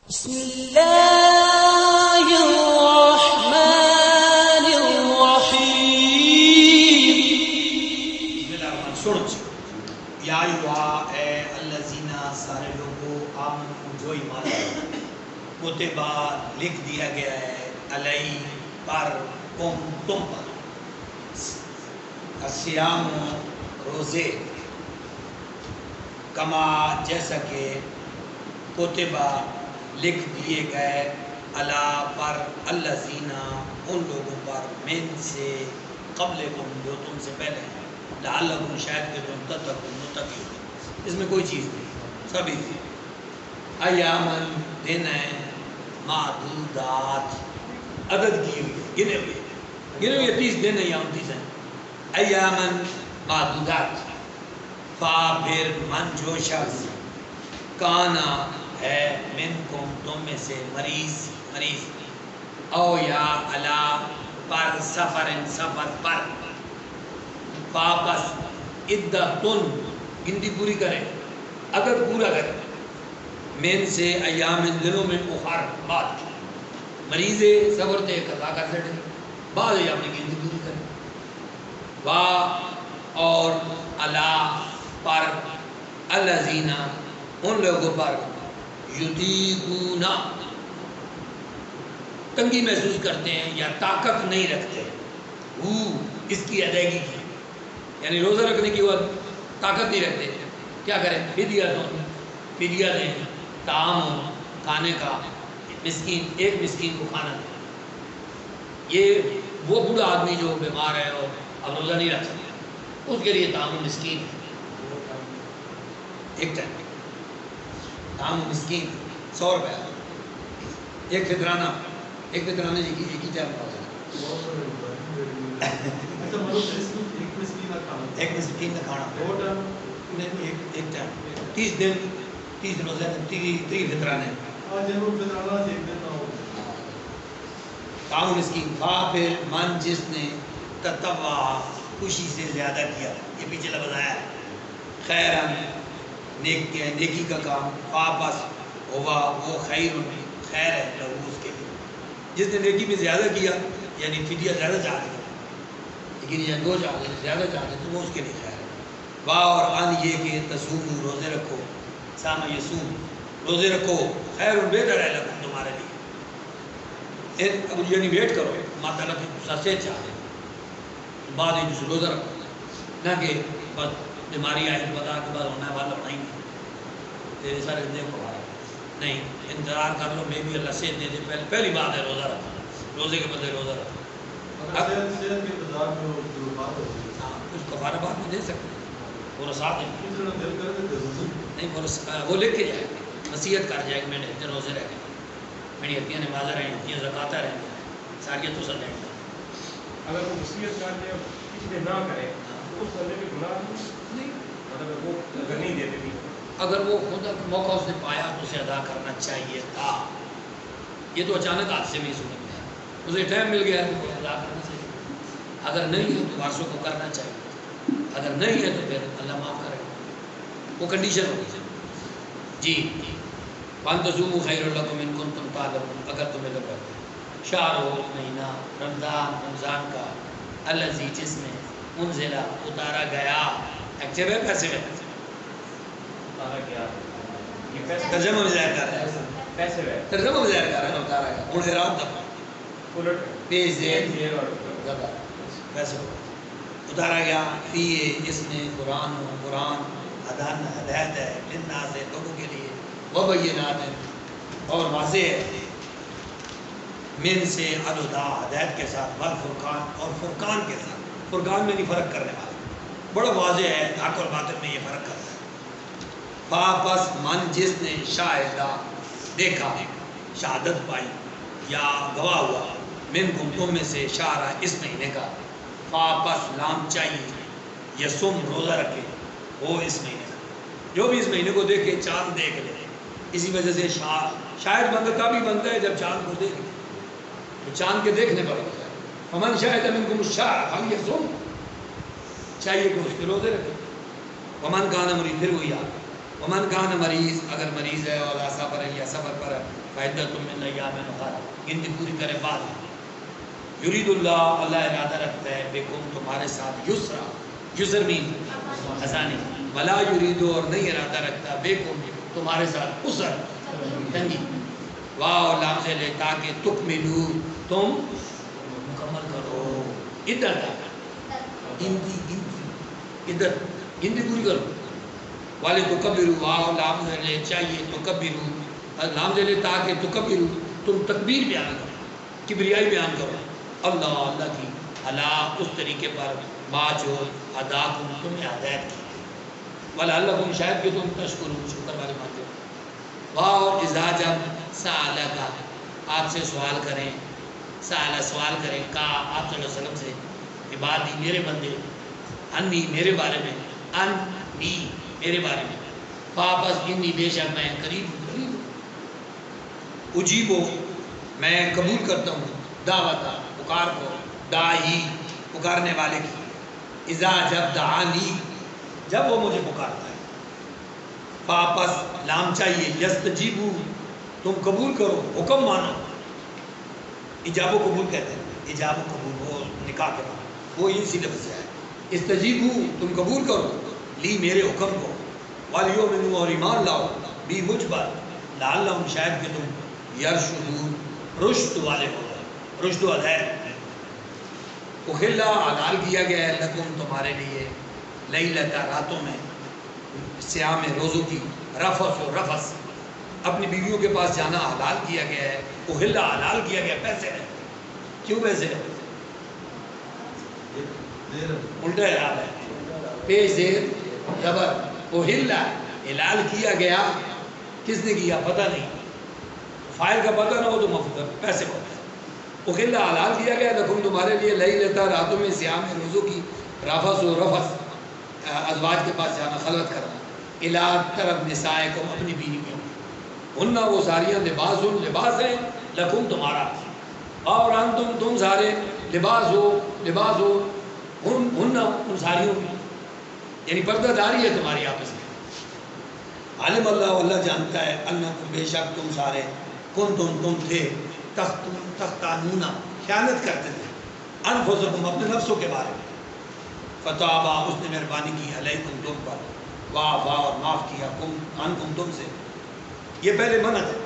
بسم اللہ الرحمن الرحیم۔ سن یا اے الذین سارے لوگوں آمنو جو ایمان لائے، کتبہ لکھ دیا گیا ہے علیہ پر تم پر الصیام روزے کما جیسا کہ کتبہ لکھ دیے گئے اللہ پر الذین ان لوگوں پر من سے قبلکم جو تم سے پہلے ہیں لعلکم شاید کہ تم تتقون متقی ہو۔ اس میں کوئی چیز نہیں، سبھی تھی ایامن دن ہیں معدودات عدد کی ہوئی گنے ہوئے 30 دن ہیں یا 29 ہیں ایامن معدودات پھر من جو شخص کانا ہے منکم تم میں سے مریض او یا علا پر سفر پر واپس عدتن گنتی پوری کرے اگر پورا کرے من سے ایام دنوں میں اخر بعد مریض صبر تے قضا کر سکتے بعد ایام کی گنتی پوری کرے وا اور علا پر الذین ان لوگوں پر یطیقونا تنگی محسوس کرتے ہیں یا طاقت نہیں رکھتے وہ اس کی ادائیگی کی، یعنی روزہ رکھنے کی وہ طاقت نہیں رکھتے، کیا کریں فدیہ دیں طعام کھانے کا مسکین ایک مسکین کو کھانا دیں۔ یہ وہ بوڑھا آدمی جو بیمار ہے اور اب روزہ نہیں رکھ سکتا اس کے لیے طعام مسکین ایک ٹائم طعام مسکین 100 روپے ایک فطرانہ جی کی ایک ہی ٹائم ایک مسکین کا کھانا ایک ٹائم 30 دن 30 روزے 30 فطرانے طعام مسکین پھر من جس نے تطوع خوشی سے زیادہ کیا، یہ پیچھے لفظ آیا ہے خیرن نیکی کا کام واپس ہوا وہ خیر ہے لہو اس کے لیے، جس نے نیکی میں زیادہ کیا یعنی فدیہ زیادہ چاہتے لیکن یہ دو چاہتے زیادہ چاہتے تو وہ اس کے لیے خیر ہے۔ واہ اور ان یہ کہ تصوم روزے رکھو سامہ یسوم روزے رکھو خیر بہتر ہے لکھو تمہارے لیے، یعنی ویٹ کرو ماتا اللہ کی سے چاہتے بعد جس روزہ رکھو نہ کہ بس بیماری آئے بتا کے بعد ہونا والا نہیں تیرے سارے دیکھو نہیں، انتظار کر لو میں بھی اللہ سے دے دے پہلی بات ہے روزہ رکھنا، روزے کے بدلے روزہ رکھنا کچھ کفارہ بعد میں دے سکتے پورا ساتھ نہیں وہ لکھ کے جائے گا نصیحت کر جائے گا میں نے اتنے روزے رہ گئے میری ہتیاں نمازیں رہیں ہتیاں زکاتہ رہیں ساریت تو سر جائیں گا اگر وہ نصیحت کر دے کسی نے نہ کرے اس بندے پہ گناہ نہیں، مطلب وہ اگر نہیں دیتے بھی اگر وہ خود موقع اس نے پایا تو اسے ادا کرنا چاہیے تھا، یہ تو اچانک حادثے میں ہی سمجھ گیا اسے ٹائم مل گیا تو ادا کرنا چاہیے، اگر نہیں ہے تو وارثوں کو کرنا چاہیے، اگر نہیں ہے تو پھر اللہ معاف کرے گا، وہ کنڈیشن ہوگی جی وان تصوموا خیر لکم ان کنتم تعلمون اگر تمہیں لگ رہا شہر مہینہ رمضان کا الذی جس میں انزلہ اتارا گیا ایکٹیو ہے پیسے میں ترجمہ میں ظاہر کر رہا ہے ترجمہ میں ظاہر کر رہا ہے اتارا گیا اور اعراب دفعہ پیش دیر پیسے اتارا گیا فی اس میں قرآن ہدایت ہے للناس ہے لوگوں کے لیے وبینات ہے اور واضح ہے من سے الہدا ہدایت کے ساتھ والفرقان اور فرقان کے ساتھ، فرقان میں نہیں فرق کرنے والا بڑا واضح ہے حق اور باطل میں یہ فرق کرتا ہے واپس من جس نے شاہدہ دیکھا شہادت پائی یا گواہ ہوا من تم میں سے شہرہ اس مہینے کا واپس لام چاہیے یسوم روزہ رکھے وہ اس مہینے کا جو بھی اس مہینے کو دیکھے چاند دیکھ لے، اسی وجہ سے شاید بندہ تبھی بنتا ہے جب چاند کو دیکھ لے تو چاند کے دیکھنے پر ہوتا ہے فمن شاہد منکم الشہر فلیصم چاہیے کہ اس کے روزے رکھے ومن کان مریض پھر وہی آ ومن کان مریض، اگر مریض ہے اور سفر ہے یا سفر پر ہے، فعدۃ من ایام اخر، گنتی پوری کرے بعد۔ یرید اللہ، اللہ ارادہ رکھتا ہے بکم تمہارے ساتھ، یسرا، یسر مین آسانی، ولا یرید، اور نہیں ارادہ رکھتا بکم تمہارے ساتھ، اسر تنگی، واو لام سے لے تاکہ تکملو، تم مکمل کرو، ادھر گنتی ادھر گنتی پوری کرو، والے تو کبرو، واو لام سے لے چاہیے تو کبرو، لام سے لے تاکہ تو کبرو، تم تکبیر بیان کرو، کبریائی بیان کرو، اللہ اللہ کی، اللہ اس طریقے پر ما جو ادا تمہیں ہدایت کی، وَلَعَلَّكُمْ شاید کہ تم تشکرون، شکر والے مانتے ہو۔ اور اذا جب سألہ کا، آپ سے سوال کریں، سألہ سوال کریں، کہا آپ صلی اللہ علیہ وسلم سے، عبادی میرے بندے، انی میرے بارے میں، انی میرے بارے میں، فاپس انی بے شک میں قریب اجیبو میں قبول کرتا ہوں، دعوت پکار کو، داعی پکارنے والے کی، اذا جب دعانی جب وہ مجھے پکارتا ہے، واپس لام چاہیے، یستجیبو تم قبول کرو، حکم مانو، ایجاب و قبول کہتے ہیں، ایجاب و قبول وہ نکاح کے بعد وہ اسی لفظ سے ہے، استجیبو تم قبول کرو، لی میرے حکم کو، والیؤمنو اور ایمان لاؤ، بھی مجھ پر، لعلہم شاید کہ تم یرشدون رشد والے ہو جائے، رشد و ہدایت۔ احلہ حلال کیا گیا ہے لکم تمہارے لیے، لیلتا راتوں میں، سیام روزوں کی، رفث و رفث اپنی بیویوں کے پاس جانا حلال کیا گیا ہے، احلہ حلال کیا گیا، پیسے ہے، کیوں پیسے ہے؟ الٹا اعراب ہے، پیش زیر زبر، احلہ حلال کیا گیا، کس نے کیا پتہ نہیں، فائل کا پتہ نہ ہو تو مفعول پیسے ہوتا ہے۔ احلہ حلال کیا گیا لکم تمہارے لیے، لیلتا راتوں میں، سیام روزوں کی، رفث و رفث ازواج کے پاس جانا، خلوت کرنا، الی طرف نسائکم اپنی بیویوں، ہن وہ ساریاں لباس لباس ہیں، لکم تمہارا، اور انتم تم سارے لباس ہو، ہن ان ساریوں کی، یعنی پردہ داری ہے تمہاری آپس میں۔ عالم اللہ، اللہ جانتا ہے، انکم بے شک تم سارے، تم تھے، تختانون خیانت کرتے تھے، انفسکم اپنے نفسوں کے بارے میں، فتابا اس نے مہربانی کی، علیکم تم پر، وعفا اور معاف کیا، عنکم تم سے، یہ پہلے منع تھا،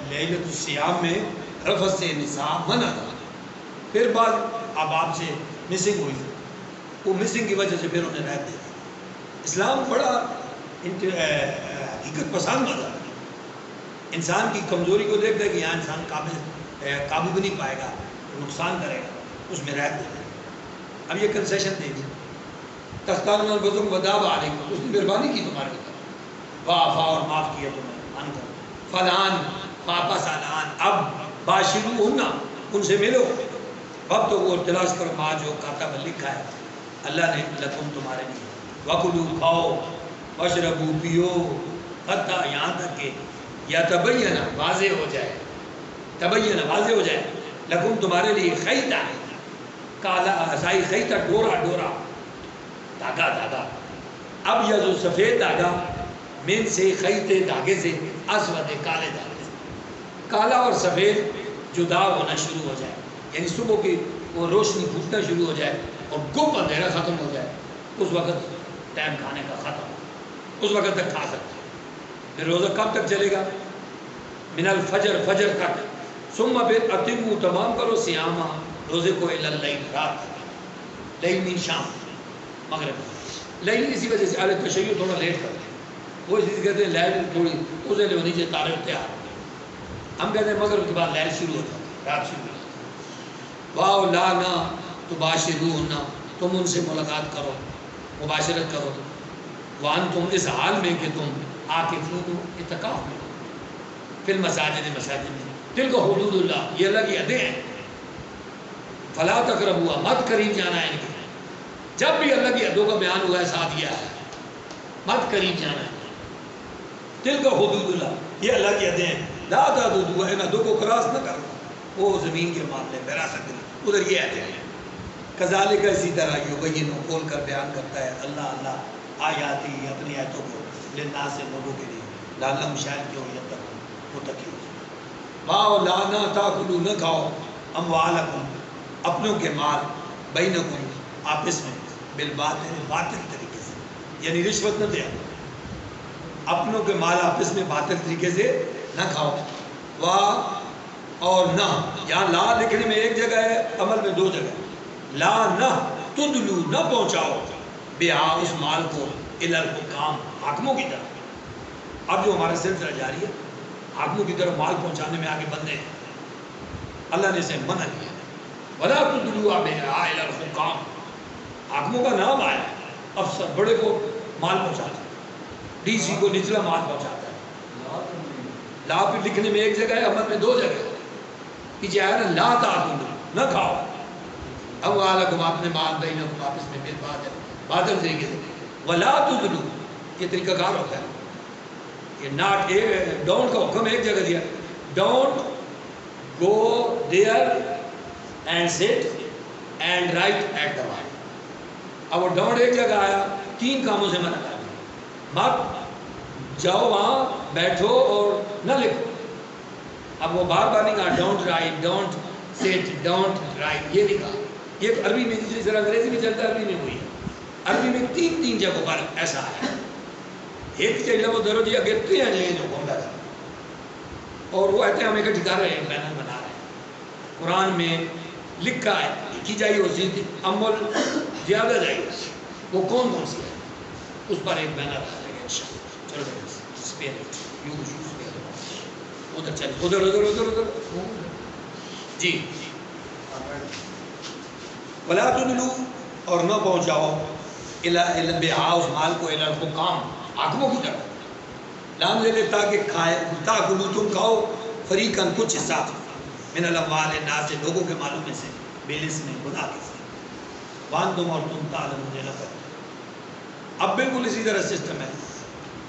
لیلۃ الصیام میں رفث سے نساء منع تھا، پھر بعد اب آپ سے مسنگ ہوئی، وہ مسنگ کی وجہ سے پھر انہیں رہ دیا۔ اسلام بڑا حقیقت پسند مذہب ہے، انسان کی کمزوری کو دیکھتا ہے کہ یہاں انسان قابو بھی نہیں پائے گا، نقصان کرے گا، اس میں رہ دیا، اب یہ کنسیشن دے دی، تختان البزم وداب علیکم، اس نے مہربانی کی تمہارے اوپر، وعفا اور معاف کیا تمہیں، ان کو فلان واپس الان، اب باشروہن ان سے ملو، وقت وہ تلاش کرو ما جو کاتب لکھا ہے اللہ نے لکم تمہارے لیے، وکلو کھاؤ، واشربو پیو، حتیٰ یہاں تک کہ یا تبین واضح ہو جائے، تبین واضح ہو جائے، لکم تمہارے لیے خیطہ کالا سائی خیطہ ڈورا دھاگا، اب یہ جو سفید دھاگا من سے خیطے دھاگے سے، اسود کالے دھاگے سے، کالا اور سفید جدا ہونا شروع ہو جائے، یعنی صبح کی وہ روشنی پھوٹنا شروع ہو جائے اور گپ اندھیرا ختم ہو جائے، اس وقت ٹائم کھانے کا ختم، اس وقت تک کھا سکتے، پھر روزہ کب تک چلے گا؟ من الفجر فجر تک، ثم پھر اتموا تمام کرو سیامہ روزے کو الی اللیل رات، لیل من شام مغرب، لیل اسی وجہ سے اہل تشیع تھوڑا لیٹ کرتے ہیں، وہ اس لیے کہتے ہیں لیل تھوڑی روزے لے ہونی چاہیے تارے تیار، ہم کہتے ہیں مغرب کے بعد لیل شروع ہو جاتی ہے، رات شروع ہو جاتی ہے۔ واو لا نا تباشرون، تم ان سے ملاقات کرو، مباشرت کرو، وان تم اس حال میں کہ تم عاکفون اعتکاف میں، فی المساجد مساجد میں، تلک حدود اللہ یہ اللہ کی حدیں ہیں، فلا تقربوها مت قریب جانا ہے ان کے، جب بھی اللہ کی حدوں کا بیان ہوا ہے ساتھ یہ ہے مت قریب جانا ہے، تلک حدود اللہ یہ اللہ کی حدیں ہیں، لا تعدوها ان حدوں کو کراس نہ کرنا، وہ زمین کے معاملے میں وراثت ادھر یہ حدیں ہیں، کذالک اسی طرح یبین کھول کر بیان کرتا ہے اللہ آیاتی اپنی آیتوں کو للناس سے لوگوں کے لیے لعلہم شاید کیوں یتقون متقی ہو واؤ لانا تاکلوا نہ کھاؤ اموالکم اپنوں کے مال بینکم آپس میں بالباطل باطل طریقے سے یعنی رشوت نہ دے اپنوں کے مال آپس میں باطل طریقے سے نہ کھاؤ اور نہ یہاں لا لکھنے میں ایک جگہ ہے عمل میں دو جگہ لا نہ تدلو نہ پہنچاؤ بہا اس مال کو الی الحکام حاکموں کی طرف اب جو ہمارا سلسلہ جاری ہے حاکموں کی طرف مال پہنچانے میں آگے بندے ہیں اللہ نے اسے منع کیا ولا تدلوا بہا الی الحکام حاکموں کا نام آیا ہے افسر بڑے کو مال پہنچاتا ہے ڈی سی کو نچلا مال پہنچاتا ہے لا پہ لکھنے میں ایک جگہ ہے عمل میں دو جگہ پیچھے آیا نا لا تاکلوا نہ کھاؤ اموالکم اپنے مال بینکم آپس میں بالباطل باطل طریقے سے ولا تدلوا یہ طریقہ کار ہوتا ہے یہ ناٹ ڈونٹ کا حکم ایک جگہ دیا don't go there and sit and write at the white اب وہ ڈونٹ ایک جگہ آیا تین کاموں سے منع کر دیا مت جاؤ وہاں بیٹھو اور نہ لکھو اب وہ بار بار نہیں کہا ڈونٹ رائٹ ڈونٹ سٹ ڈونٹ رائٹ یہ نہیں کہا یہ عربی میں جس طرح انگریزی میں چلتا ہے عربی میں وہی ہے عربی میں تین جگہوں پر ایسا ہے ایک چیز وہ درو جی اگے تین جگہ جو گھومتا تھا اور وہ کہتے ہیں ہم ایک ٹھکا رہے ہیں پینل بنا رہے ہیں قرآن میں لکھا ہے لکھی جائے اسی عمل زیادہ جائے وہ کون سی ہے اس پر ایک بینر آ جائے گا چلو ادھر چل ادھر ادھر ادھر ادھر جی ولا تدلوا اور نہ پہنچاؤ بہا اس مال کو الی الحکام حاکموں کی طرف لام لے لے تاکہ کھائے تاکلوا تم کھاؤ فریقاً کچھ حصہ من الاموال الناس لوگوں کے مالوں میں سے بالاسم گناہ کے ساتھ وانتم اور تم تعلمون نہ کرتے اب بالکل اسی طرح سسٹم ہے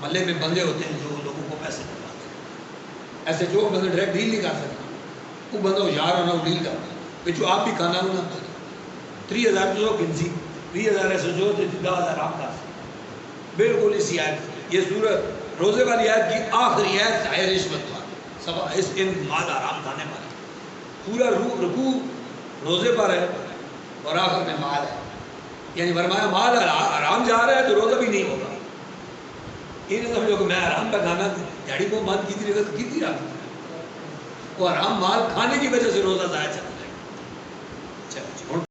محلے میں بندے ہوتے ہیں جو لوگوں کو پیسے دلواتے ہیں ایسے جو بندہ ڈائریکٹ ڈیل نہیں کر سکتا وہ بندہ ہوشیار ہونا وہ ڈیل کرتا ہے پھر جو آپ بھی کھانا ہونا 30,000 جو گنسی 20,000 ایسے جو 10,000 آپ کا بالکل اسی آیت یہ سورت روزے والی آیت کی آخری آیت ہے رشوت والی سب اس ان مال آرام کھانے والا پورا رکوع روزے پر ہے اور آخر میں مال ہے یعنی فرمایا مال آرام جا رہا ہے تو روزہ بھی نہیں ہوگا یہ نہیں سمجھو کہ میں آرام پہ کھانا جاڑی کو بند کی تھی کی تھی وہ آرام مال کھانے کی وجہ سے روزہ ضائع چلا جائے گا چلو